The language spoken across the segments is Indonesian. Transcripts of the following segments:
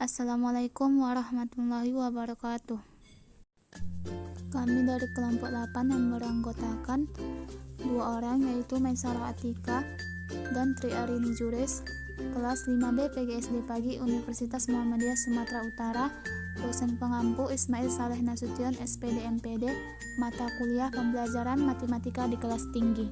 Assalamualaikum warahmatullahi wabarakatuh. Kami dari kelompok 8 yang beranggotakan 2 orang, yaitu Maisarah Atika dan Tri Arini Jures, kelas 5B PGSD Pagi Universitas Muhammadiyah Sumatera Utara. Dosen pengampu Ismail Saleh Nasution, SPD MPD, mata kuliah pembelajaran matematika di kelas tinggi.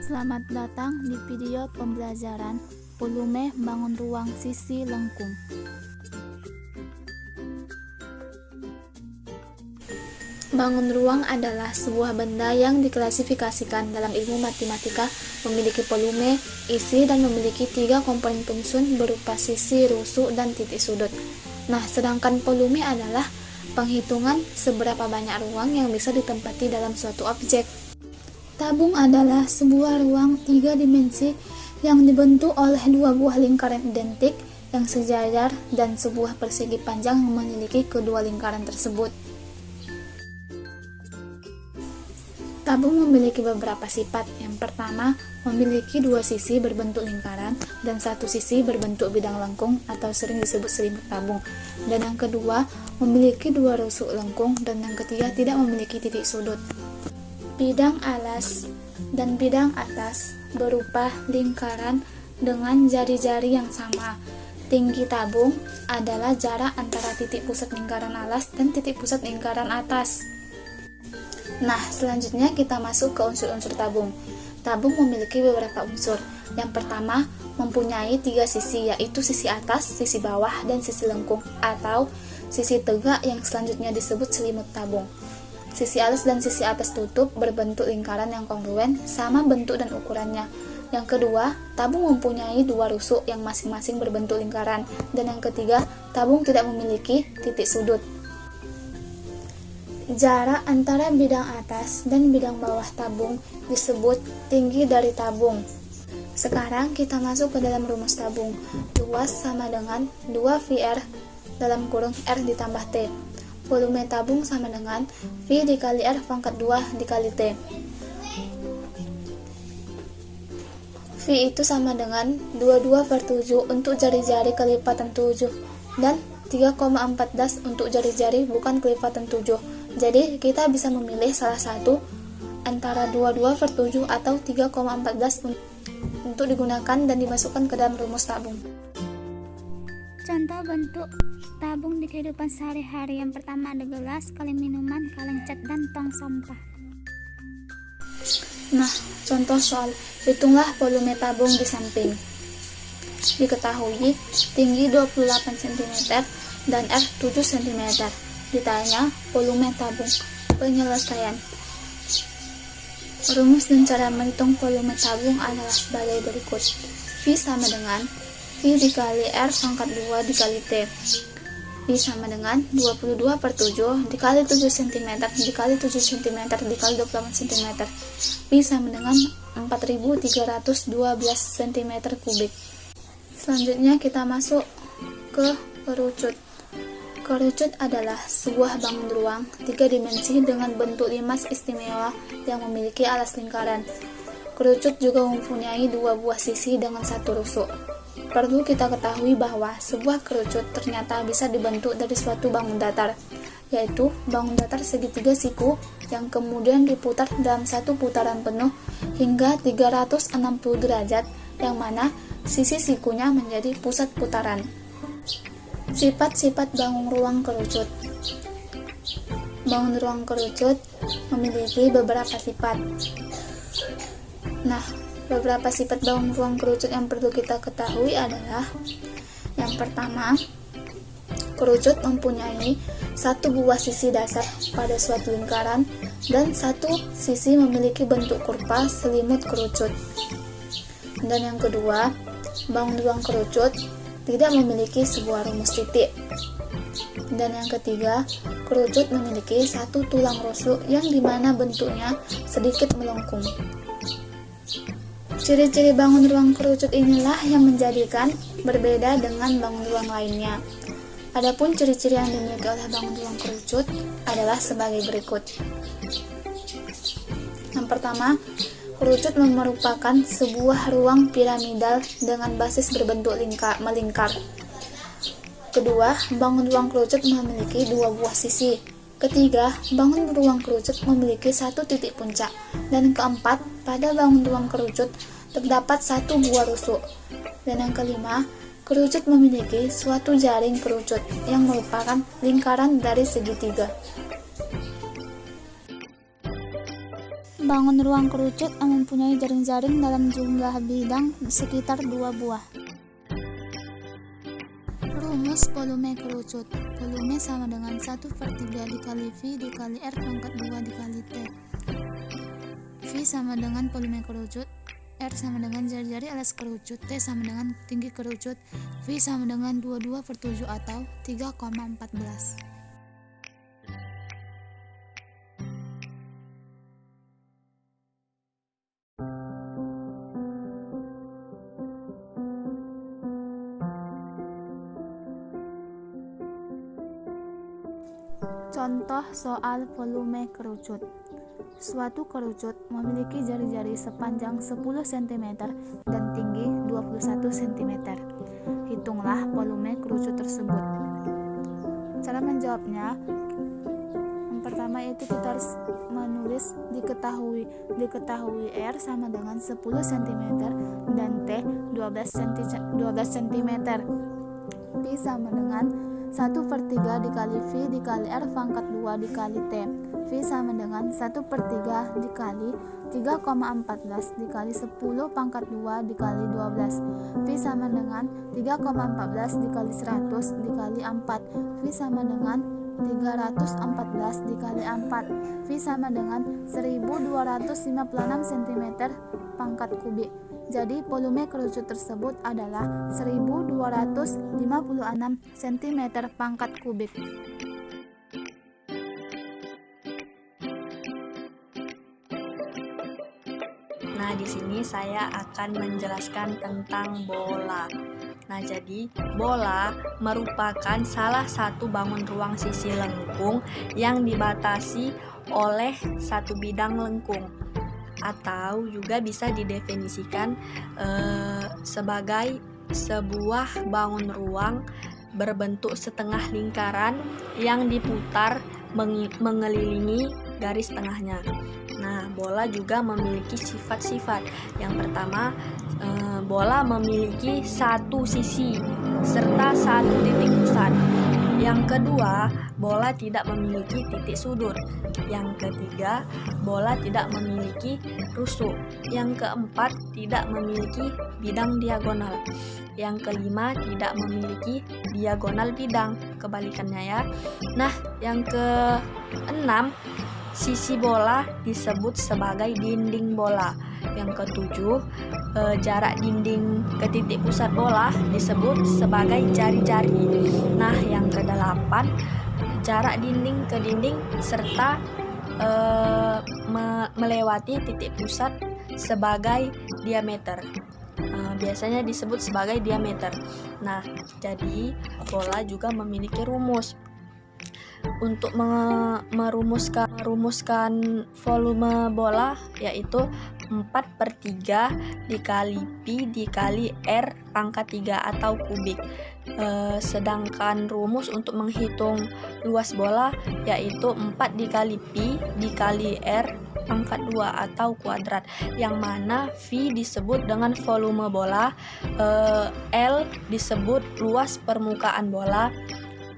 Selamat datang di video pembelajaran volume bangun ruang sisi lengkung. Bangun ruang adalah sebuah benda yang diklasifikasikan dalam ilmu matematika memiliki volume, isi, dan memiliki 3 komponen penyusun berupa sisi, rusuk, dan titik sudut. Nah, sedangkan volume adalah penghitungan seberapa banyak ruang yang bisa ditempati dalam suatu objek. Tabung adalah sebuah ruang 3 dimensi yang dibentuk oleh 2 buah lingkaran identik yang sejajar dan sebuah persegi panjang yang memiliki kedua lingkaran tersebut. Tabung memiliki beberapa sifat. Yang pertama, memiliki 2 sisi berbentuk lingkaran dan 1 sisi berbentuk bidang lengkung atau sering disebut selimut tabung. Dan yang kedua, memiliki 2 rusuk lengkung, dan yang ketiga tidak memiliki titik sudut. Bidang alas dan bidang atas berupa lingkaran dengan jari-jari yang sama. Tinggi tabung adalah jarak antara titik pusat lingkaran alas dan titik pusat lingkaran atas. Nah, selanjutnya kita masuk ke unsur-unsur tabung. Tabung memiliki beberapa unsur. Yang pertama, mempunyai 3 sisi, yaitu sisi atas, sisi bawah, dan sisi lengkung atau sisi tegak yang selanjutnya disebut selimut tabung. Sisi alas dan sisi atas tutup berbentuk lingkaran yang kongruen, sama bentuk dan ukurannya. Yang kedua, tabung mempunyai 2 rusuk yang masing-masing berbentuk lingkaran. Dan yang ketiga, tabung tidak memiliki titik sudut. Jarak antara bidang atas dan bidang bawah tabung disebut tinggi dari tabung. Sekarang kita masuk ke dalam rumus tabung. Luas sama dengan 2VR dalam kurung R ditambah T. Volume tabung sama dengan V dikali R pangkat 2 dikali T. V itu sama dengan 22/7 untuk jari-jari kelipatan 7 dan 3,14 untuk jari-jari bukan kelipatan 7. Jadi kita bisa memilih salah satu antara 22/7 atau 3,14 untuk digunakan dan dimasukkan ke dalam rumus tabung. Contoh bentuk tabung di kehidupan sehari-hari. Yang pertama ada gelas, kaleng minuman, kaleng cat, dan tong sampah. Nah, contoh soal hitunglah volume tabung di samping. Diketahui tinggi 28 cm dan R 7 cm. Ditanya volume tabung. Penyelesaian. Rumus dan cara menghitung volume tabung adalah sebagai berikut. V sama dengan V dikali R pangkat 2 dikali T. V sama dengan 22/7 dikali 7 cm dikali 7 cm dikali 28 cm. V sama dengan 4312 cm kubik. Selanjutnya kita masuk ke kerucut. Kerucut adalah sebuah bangun ruang 3 dimensi dengan bentuk limas istimewa yang memiliki alas lingkaran. Kerucut juga mempunyai 2 buah sisi dengan 1 rusuk. Perlu kita ketahui bahwa sebuah kerucut ternyata bisa dibentuk dari suatu bangun datar, yaitu bangun datar segitiga siku yang kemudian diputar dalam satu putaran penuh hingga 360 derajat, yang mana sisi sikunya menjadi pusat putaran. Sifat-sifat bangun ruang kerucut. Bangun ruang kerucut memiliki beberapa sifat. Nah, beberapa sifat bangun ruang kerucut yang perlu kita ketahui adalah: yang pertama, kerucut mempunyai 1 buah sisi dasar pada suatu lingkaran dan 1 sisi memiliki bentuk kurva selimut kerucut. Dan yang kedua, bangun ruang kerucut tidak memiliki sebuah rumus titik. Dan yang ketiga, kerucut memiliki 1 tulang rusuk yang dimana bentuknya sedikit melengkung. Ciri-ciri bangun ruang kerucut inilah yang menjadikan berbeda dengan bangun ruang lainnya. Adapun ciri-ciri yang dimiliki oleh bangun ruang kerucut adalah sebagai berikut. Yang pertama, kerucut merupakan sebuah ruang piramidal dengan basis berbentuk melingkar. Kedua, bangun ruang kerucut memiliki dua buah sisi. Ketiga, bangun ruang kerucut memiliki satu titik puncak. Dan keempat, pada bangun ruang kerucut terdapat satu buah rusuk. Dan yang kelima, kerucut memiliki suatu jaring kerucut yang merupakan lingkaran dari segitiga. Bangun ruang kerucut mempunyai jaring-jaring dalam jumlah bidang sekitar 2 buah. Rumus volume kerucut. Volume sama dengan 1/3 dikali V dikali R pangkat 2 dikali T. V sama dengan volume kerucut, R sama dengan jari-jari alas kerucut, T sama dengan tinggi kerucut, V sama dengan 22/7 atau 3,14. Contoh soal volume kerucut. Suatu kerucut memiliki jari-jari sepanjang 10 cm dan tinggi 21 cm. Hitunglah volume kerucut tersebut. Cara menjawabnya, yang pertama yaitu kita harus menulis diketahui R sama dengan 10 cm dan T 12 cm. Pi sama dengan 1/3 dikali V dikali R pangkat 2 dikali T. V sama dengan 1/3 dikali 3,14 dikali 10 pangkat 2 dikali 12. V sama dengan 3,14 dikali 100 dikali 4. V sama dengan 314 dikali 4. V sama dengan 1256 cm pangkat kubik. Jadi volume kerucut tersebut adalah 1256 cm pangkat kubik. Nah, di sini saya akan menjelaskan tentang bola. Nah, jadi bola merupakan salah satu bangun ruang sisi lengkung yang dibatasi oleh satu bidang lengkung, atau juga bisa didefinisikan sebagai sebuah bangun ruang berbentuk setengah lingkaran yang diputar mengelilingi garis tengahnya. Nah, bola juga memiliki sifat-sifat. Yang pertama, bola memiliki satu sisi serta satu titik pusat. Yang kedua, bola tidak memiliki titik sudut. Yang ketiga, bola tidak memiliki rusuk. Yang keempat, tidak memiliki bidang diagonal. Yang kelima, tidak memiliki diagonal bidang, kebalikannya ya. Nah, yang keenam, sisi bola disebut sebagai dinding bola. Yang ketujuh, jarak dinding ke titik pusat bola disebut sebagai jari-jari. Nah, yang kedelapan, jarak dinding ke dinding serta melewati titik pusat sebagai diameter. Biasanya disebut sebagai diameter. Nah, jadi bola juga memiliki rumus. Untuk merumuskan volume bola yaitu 4/3 dikali Pi dikali R pangkat 3 atau kubik. Sedangkan rumus untuk menghitung luas bola yaitu 4 dikali Pi dikali R pangkat 2 atau kuadrat, yang mana V disebut dengan volume bola, L disebut luas permukaan bola,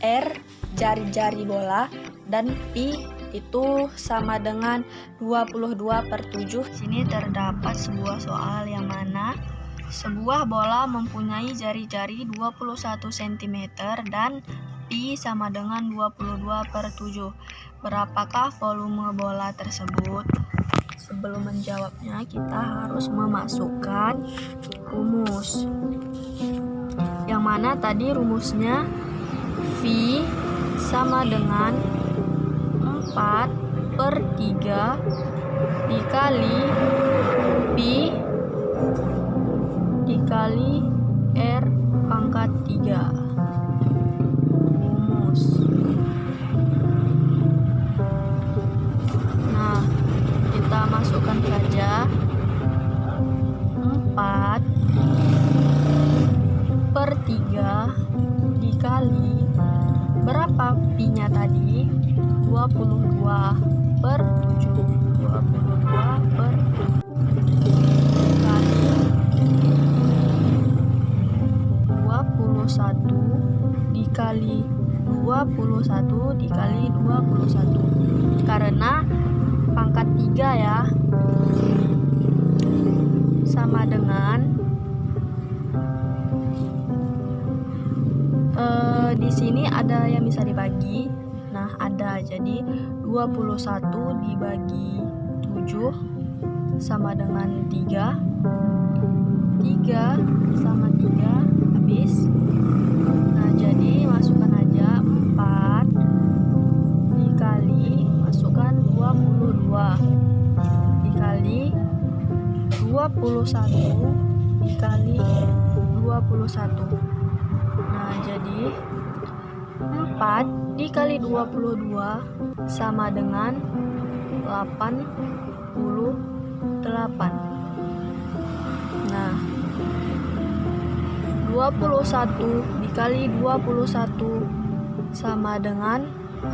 R jari-jari bola, dan Pi itu sama dengan 22/7. Sini terdapat sebuah soal yang mana sebuah bola mempunyai jari-jari 21 cm dan Pi sama dengan 22/7. Berapakah volume bola tersebut? Sebelum menjawabnya, kita harus memasukkan rumus. Yang mana tadi rumusnya V sama dengan 4/3 dikali Pi dikali R pangkat 3. Rumus. Nah, kita masukkan saja 4/3 dikali 22 per 7. 22 per 7 kali 21 dikali 21 dikali 21. Karena pangkat 3 ya, sama dengan di sini ada yang bisa dibagi. Nah, ada. Jadi 21 dibagi 7 sama dengan 3. 3 sama 3 habis. Nah, jadi masukkan aja 4 dikali, masukkan 22 dikali 21 dikali 21. Nah, jadi 4 dikali 22 sama dengan 88. Nah, 21 dikali 21 sama dengan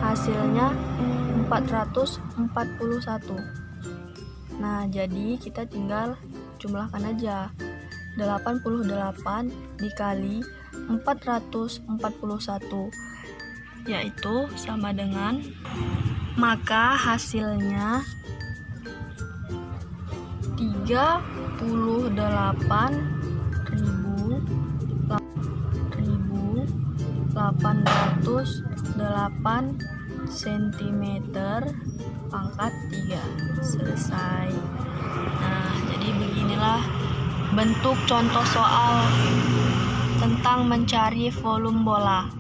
hasilnya 441. Nah, jadi kita tinggal jumlahkan aja. 88 dikali 441 yaitu sama dengan, maka hasilnya 3808 cm pangkat 3. Selesai. Nah, jadi beginilah bentuk contoh soal tentang mencari volume bola.